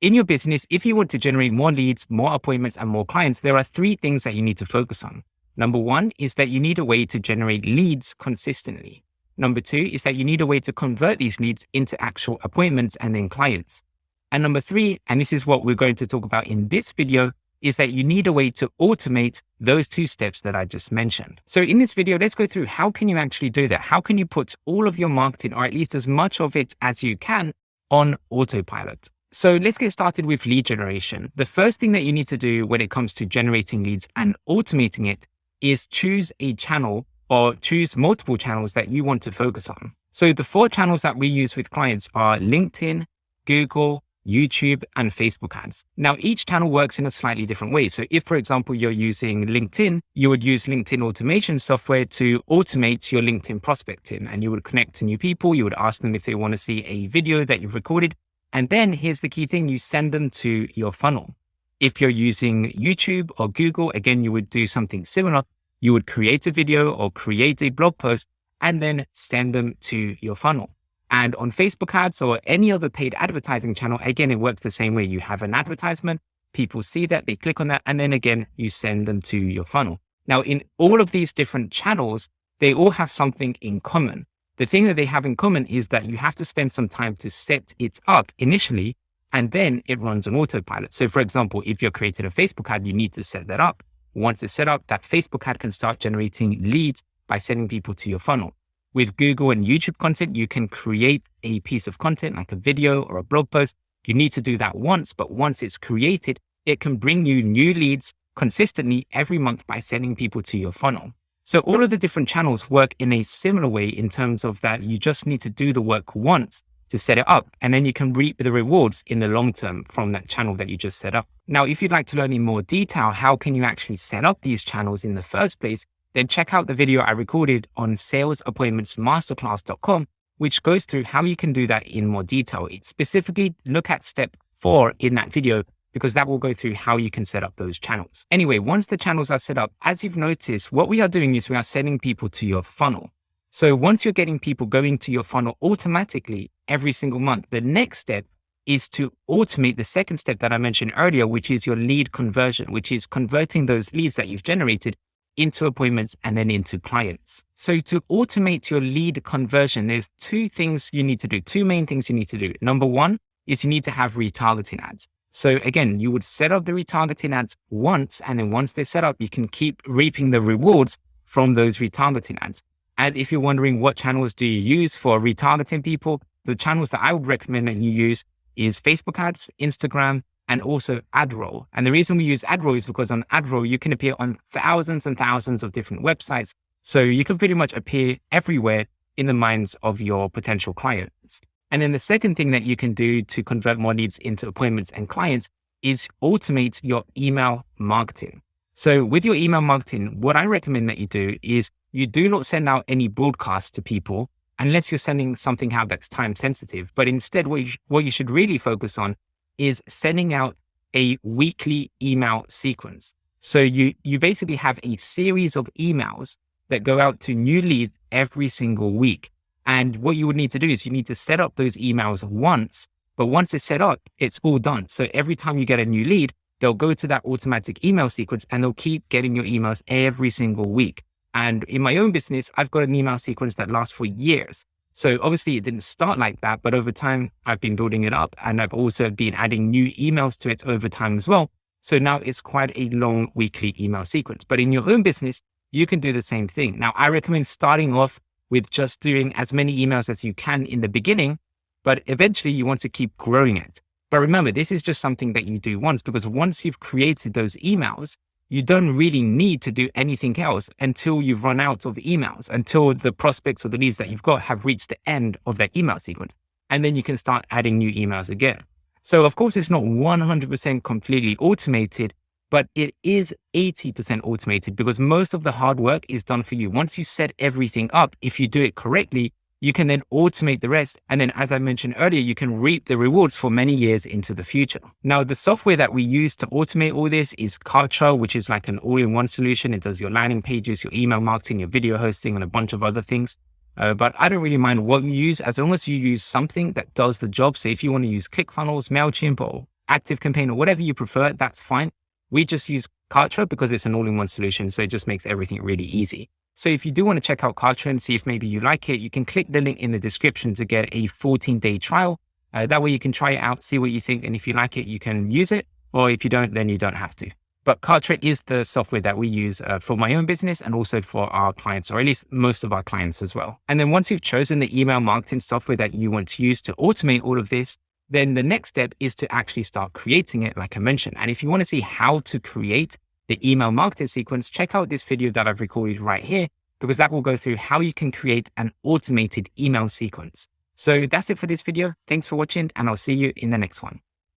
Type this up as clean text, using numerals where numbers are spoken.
In your business, if you want to generate more leads, more appointments, and more clients, there are three things that you need to focus on. Number one is that you need a way to generate leads consistently. Number two is that you need a way to convert these leads into actual appointments and then clients. And number three, and this is what we're going to talk about in this video, is that you need a way to automate those two steps that I just mentioned. So in this video, let's go through how can you actually do that? How can you put all of your marketing, or at least as much of it as you can, on autopilot? So let's get started with lead generation. The first thing that you need to do when it comes to generating leads and automating it is choose a channel or choose multiple channels that you want to focus on. So the 4 channels that we use with clients are LinkedIn, Google, YouTube, and Facebook ads. Now, each channel works in a slightly different way. So if, for example, you're using LinkedIn, you would use LinkedIn automation software to automate your LinkedIn prospecting, and you would connect to new people. You would ask them if they want to see a video that you've recorded. And then here's the key thing, you send them to your funnel. If you're using YouTube or Google, again, you would do something similar. You would create a video or create a blog post and then send them to your funnel. And on Facebook ads or any other paid advertising channel, again, it works the same way. You have an advertisement, people see that, they click on that, and then again, you send them to your funnel. Now, in all of these different channels, they all have something in common. The thing that they have in common is that you have to spend some time to set it up initially, and then it runs on autopilot. So for example, if you're creating a Facebook ad, you need to set that up. Once it's set up, that Facebook ad can start generating leads by sending people to your funnel. With Google and YouTube content, you can create a piece of content like a video or a blog post. You need to do that once, but once it's created, it can bring you new leads consistently every month by sending people to your funnel. So all of the different channels work in a similar way in terms of that you just need to do the work once to set it up, and then you can reap the rewards in the long term from that channel that you just set up. Now, if you'd like to learn in more detail, how can you actually set up these channels in the first place, then check out the video I recorded on salesappointmentsmasterclass.com, which goes through how you can do that in more detail. Specifically, look at step 4 in that video, because that will go through how you can set up those channels. Anyway, once the channels are set up, as you've noticed, what we are doing is we are sending people to your funnel. So once you're getting people going to your funnel automatically every single month, the next step is to automate the second step that I mentioned earlier, which is your lead conversion, which is converting those leads that you've generated into appointments and then into clients. So to automate your lead conversion, there's 2 things you need to do, 2 main things you need to do. Number 1 is you need to have retargeting ads. So again, you would set up the retargeting ads once, and then once they're set up, you can keep reaping the rewards from those retargeting ads. And if you're wondering what channels do you use for retargeting people, the channels that I would recommend that you use is Facebook ads, Instagram, and also AdRoll. And the reason we use AdRoll is because on AdRoll, you can appear on thousands and thousands of different websites. So you can pretty much appear everywhere in the minds of your potential clients. And then the second thing that you can do to convert more leads into appointments and clients is automate your email marketing. So with your email marketing, what I recommend that you do is you do not send out any broadcasts to people unless you're sending something out that's time sensitive. But instead, what you should really focus on is sending out a weekly email sequence. So you basically have a series of emails that go out to new leads every single week. And what you would need to do is you need to set up those emails once, but once it's set up, it's all done. So every time you get a new lead, they'll go to that automatic email sequence and they'll keep getting your emails every single week. And in my own business, I've got an email sequence that lasts for years. So obviously it didn't start like that, but over time I've been building it up, and I've also been adding new emails to it over time as well. So now it's quite a long weekly email sequence. But in your own business, you can do the same thing. Now, I recommend starting off with just doing as many emails as you can in the beginning, but eventually you want to keep growing it. But remember, this is just something that you do once, because once you've created those emails, you don't really need to do anything else until you've run out of emails, until the prospects or the leads that you've got have reached the end of their email sequence. And then you can start adding new emails again. So of course, it's not 100% completely automated, but it is 80% automated because most of the hard work is done for you. Once you set everything up, if you do it correctly, you can then automate the rest. And then, as I mentioned earlier, you can reap the rewards for many years into the future. Now, the software that we use to automate all this is Kartra, which is like an all-in-one solution. It does your landing pages, your email marketing, your video hosting, and a bunch of other things. But I don't really mind what you use as long as you use something that does the job. So if you want to use ClickFunnels, MailChimp, or ActiveCampaign or whatever you prefer, that's fine. We just use Kartra because it's an all-in-one solution. So it just makes everything really easy. So if you do want to check out Kartra and see if maybe you like it, you can click the link in the description to get a 14-day trial. That way you can try it out, see what you think. And if you like it, you can use it. Or if you don't, then you don't have to. But Kartra is the software that we use for my own business and also for our clients, or at least most of our clients as well. And then once you've chosen the email marketing software that you want to use to automate all of this, then the next step is to actually start creating it, like I mentioned. And if you want to see how to create the email marketing sequence, check out this video that I've recorded right here, because that will go through how you can create an automated email sequence. So that's it for this video. Thanks for watching, and I'll see you in the next one.